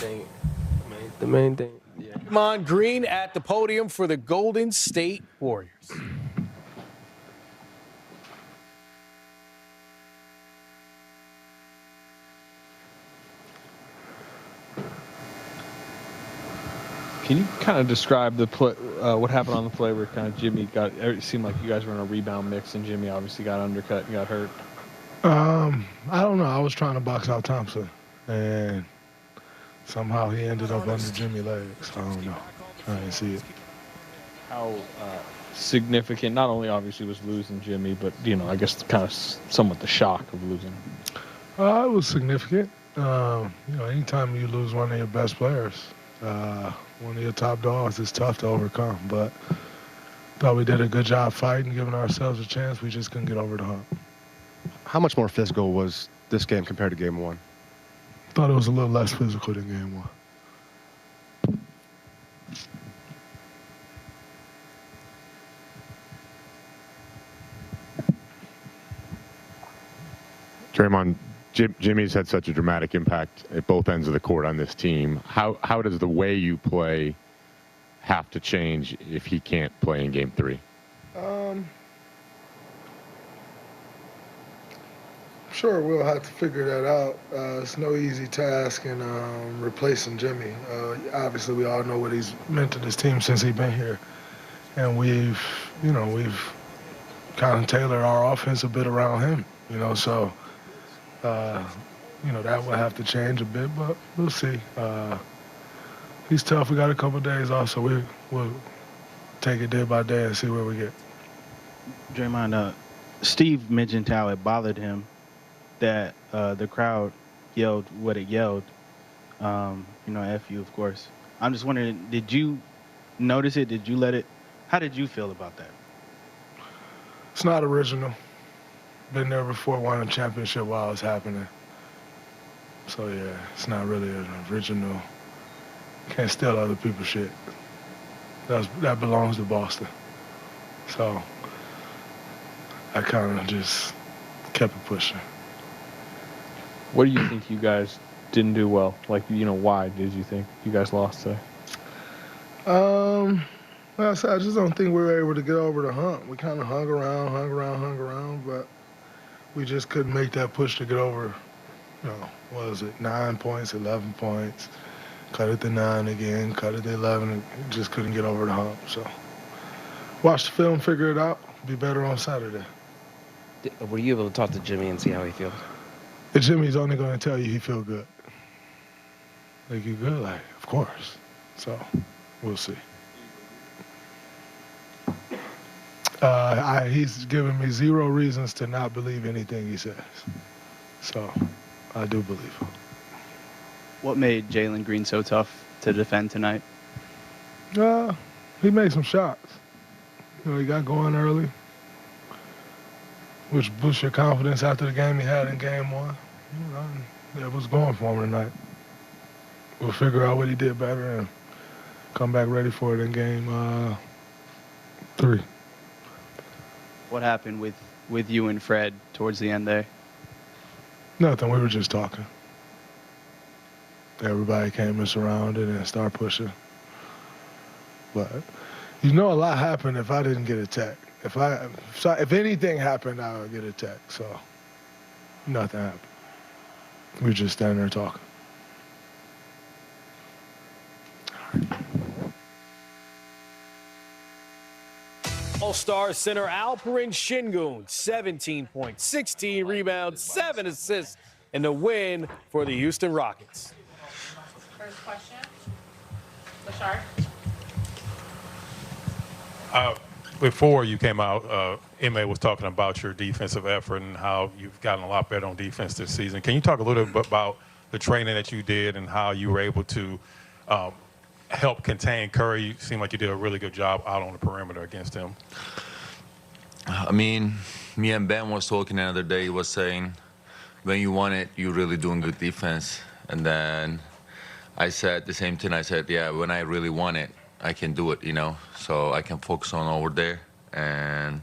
thing. The main thing. Yeah. Draymond Green at the podium for the Golden State Warriors. Can you kind of describe the play, what happened on the play where kind of Jimmy got? It seemed like you guys were in a rebound mix, and Jimmy obviously got undercut and got hurt. I don't know. I was trying to box out Thompson, and somehow he ended up under Jimmy's legs. I don't know. I didn't see it. How significant? Not only obviously was losing Jimmy, but I guess kind of somewhat the shock of losing. It was significant. Anytime you lose one of your best players, one of your top dogs, it's tough to overcome. But thought we did a good job fighting, giving ourselves a chance. We just couldn't get over the hump. How much more physical was this game compared to Game 1? Thought it was a little less physical than Game 1. Draymond, Jimmy's had such a dramatic impact at both ends of the court on this team. How does the way you play have to change if he can't play in Game 3? Sure, we'll have to figure that out. It's no easy task in replacing Jimmy. Obviously, we all know what he's meant to this team since he's been here. And we've kind of tailored our offense a bit around him, so that will have to change a bit, but we'll see. He's tough. We got a couple of days off, so we'll take it day by day and see where we get. Draymond, Steve mentioned how it bothered him that the crowd yelled what it yelled. F you, of course. I'm just wondering, did you notice it? Did you let it? How did you feel about that? It's not original. Been there before, won a championship while it was happening. So, yeah, it's not really an original. Can't steal other people's shit. That belongs to Boston. So I kind of just kept it pushing. What do you think you guys didn't do well? Why did you think you guys lost today? Well, I just don't think we were able to get over the hump. We kind of hung around, but we just couldn't make that push to get over, what was it, 9 points, 11 points. Cut it to 9 again, cut it to 11, and just couldn't get over the hump. So watch the film, figure it out, be better on Saturday. Were you able to talk to Jimmy and see how he feels? Jimmy's only going to tell you he feel good. You good? Of course. So we'll see. He's given me 0 reasons to not believe anything he says. So I do believe him. What made Jalen Green so tough to defend tonight? He made some shots. He got going early, which boosts your confidence after the game he had in Game 1. It was going for him tonight. We'll figure out what he did better and come back ready for it in Game 3. What happened with you and Fred towards the end there? Nothing. We were just talking. Everybody came and surrounded and started pushing. But a lot happened if I didn't get attacked. If anything happened, I would get attacked. So nothing happened. We were just standing there talking. All-Star center Alperen Şengün, 17 points, 16 rebounds, 7 assists, and the win for the Houston Rockets. First question, Bashar. Before you came out, Amen was talking about your defensive effort and how you've gotten a lot better on defense this season. Can you talk a little bit about the training that you did and how you were able to help contain Curry? You seem like you did a really good job out on the perimeter against him. I mean, me and Ben was talking the other day. He was saying, when you want it, you're really doing good defense. And then I said the same thing. I said, yeah, when I really want it, I can do it, so I can focus on over there and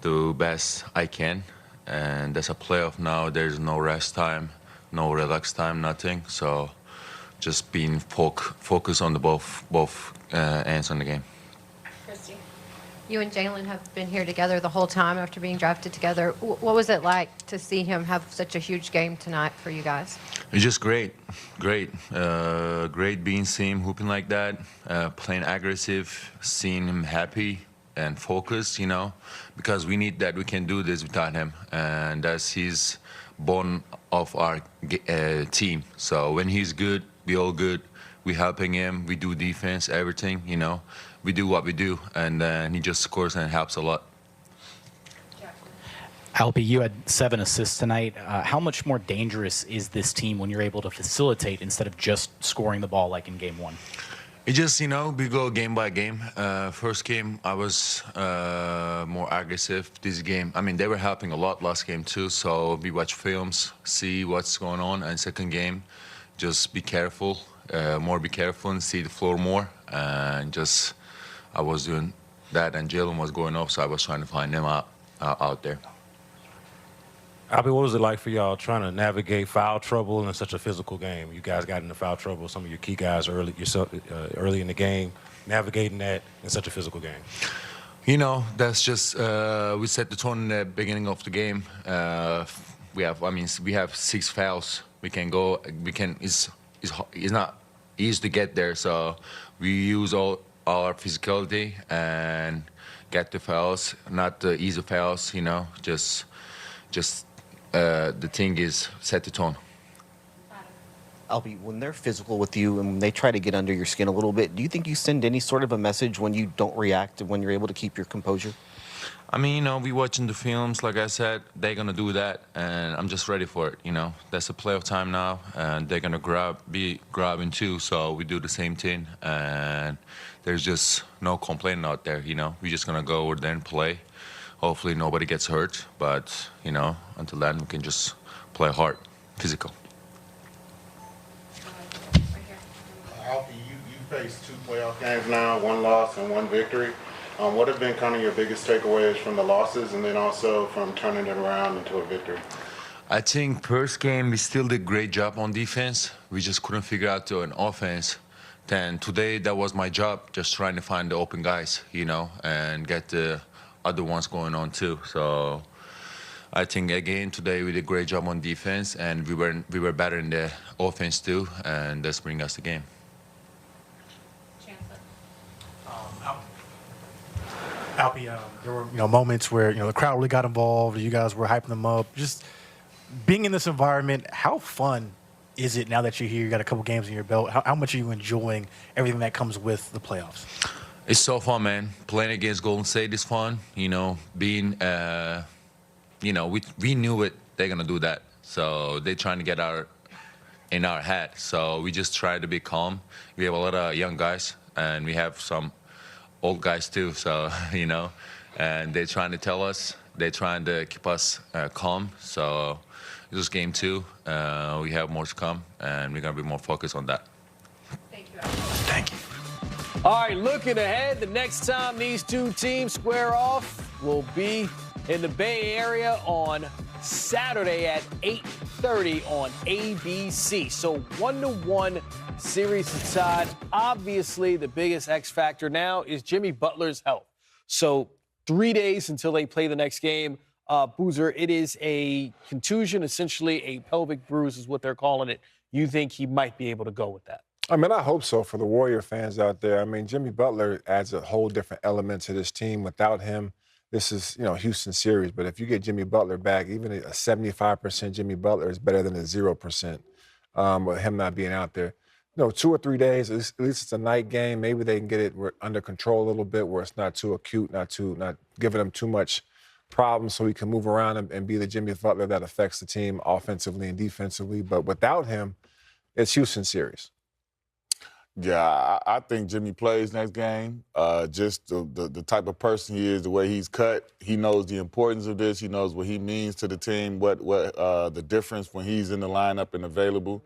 do best I can. And as a playoff now, there's no rest time, no relax time, nothing. So just being focused on the both ends on the game. Christy. You and Jalen have been here together the whole time after being drafted together. What was it like to see him have such a huge game tonight for you guys? It's just great. Great being seeing him hooping like that, playing aggressive, seeing him happy and focused, because we need that. We can't do this without him, and that's his bone of our team. So when he's good, we all good. We helping him. We do defense, everything, We do what we do, and then he just scores and helps a lot. Alpi, you had 7 assists tonight. How much more dangerous is this team when you're able to facilitate instead of just scoring the ball like in Game 1? It just, we go game by game. First game, I was more aggressive. This game, they were helping a lot last game too, so we watch films, see what's going on. And second game, just be careful, be careful and see the floor more. And just, I was doing that, and Jalen was going off, so I was trying to find him out there. Albie, what was it like for y'all trying to navigate foul trouble in such a physical game? You guys got into foul trouble, some of your key guys early in the game, navigating that in such a physical game. That's just we set the tone in the beginning of the game. We have 6 fouls. We can go. It's not easy to get there, so we use all our physicality and get the fouls, not the easy fouls. Just. The thing is set the tone. Albie, when they're physical with you and they try to get under your skin a little bit, do you think you send any sort of a message when you don't react and when you're able to keep your composure? We watching the films, like I said, they're going to do that, and I'm just ready for it, That's a playoff time now, and they're going to be grabbing too, so we do the same thing, and there's just no complaining out there, We're just going to go over there and play. Hopefully nobody gets hurt, but, until then we can just play hard, physical. Alfie, you faced 2 playoff games now, 1 loss and 1 victory. What have been kind of your biggest takeaways from the losses and then also from turning it around into a victory? I think first game we still did a great job on defense. We just couldn't figure out an offense. Then today that was my job, just trying to find the open guys, and get the other ones going on too. So I think again today we did a great job on defense, and we were better in the offense too, and that's bring us the game. Alpi, there were moments where the crowd really got involved. You guys were hyping them up. Just being in this environment, how fun is it now that you're here? You got a couple games in your belt. How much are you enjoying everything that comes with the playoffs? It's so fun, man. Playing against Golden State is fun. Being, we knew it. They're gonna do that. So they're trying to get in our head. So we just try to be calm. We have a lot of young guys, and we have some old guys too. So and they're trying to tell us. They're trying to keep us calm. So this is game 2. We have more to come, and we're gonna be more focused on that. Thank you. Thank you. All right, looking ahead, the next time these 2 teams square off will be in the Bay Area on Saturday at 8:30 on ABC. So 1-1 series aside, obviously the biggest X factor now is Jimmy Butler's health. So 3 days until they play the next game. Boozer, it is a contusion, essentially a pelvic bruise is what they're calling it. You think he might be able to go with that? I hope so for the Warrior fans out there. Jimmy Butler adds a whole different element to this team. Without him, this is, Houston series. But if you get Jimmy Butler back, even a 75% Jimmy Butler is better than a 0% with him not being out there. 2 or 3 days, at least it's a night game. Maybe they can get it under control a little bit where it's not too acute, not giving him too much problems so he can move around and be the Jimmy Butler that affects the team offensively and defensively. But without him, it's Houston series. Yeah, I think Jimmy plays next game. Just the type of person he is, the way he's cut, he knows the importance of this. He knows what he means to the team, what the difference when he's in the lineup and available.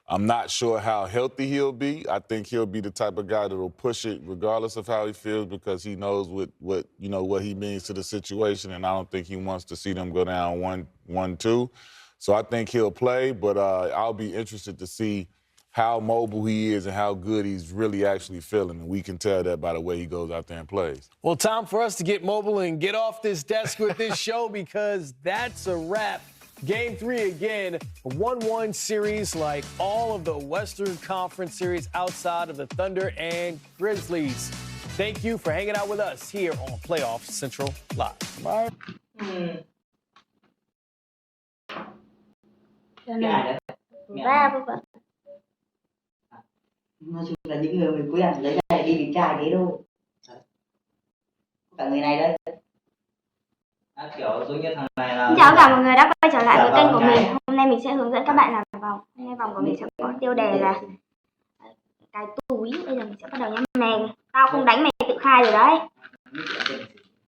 I'm not sure how healthy he'll be. I think he'll be the type of guy that will push it regardless of how he feels because he knows what he means to the situation, and I don't think he wants to see them go down 1-2. So I think he'll play, but I'll be interested to see how mobile he is and how good he's really actually feeling. And we can tell that by the way he goes out there and plays. Well, time for us to get mobile and get off this desk with this show because that's a wrap. Game 3 again, a 1-1 series like all of the Western Conference series outside of the Thunder and Grizzlies. Thank you for hanging out with us here on Playoff Central Live. Bye. Nói chung là những người mình quen lấy ra đi kiểm tra thế thôi. Cả người này đây. Kiểu giống như thằng này là. Xin chào tất cả mọi người đã quay trở lại với kênh của mình. Hôm nay mình sẽ hướng dẫn các bạn làm vòng. Hôm nay vòng của mình sẽ có tiêu đề là cái túi. Bây giờ mình sẽ bắt đầu nhé. Này, tao không đánh mày tự khai rồi đấy.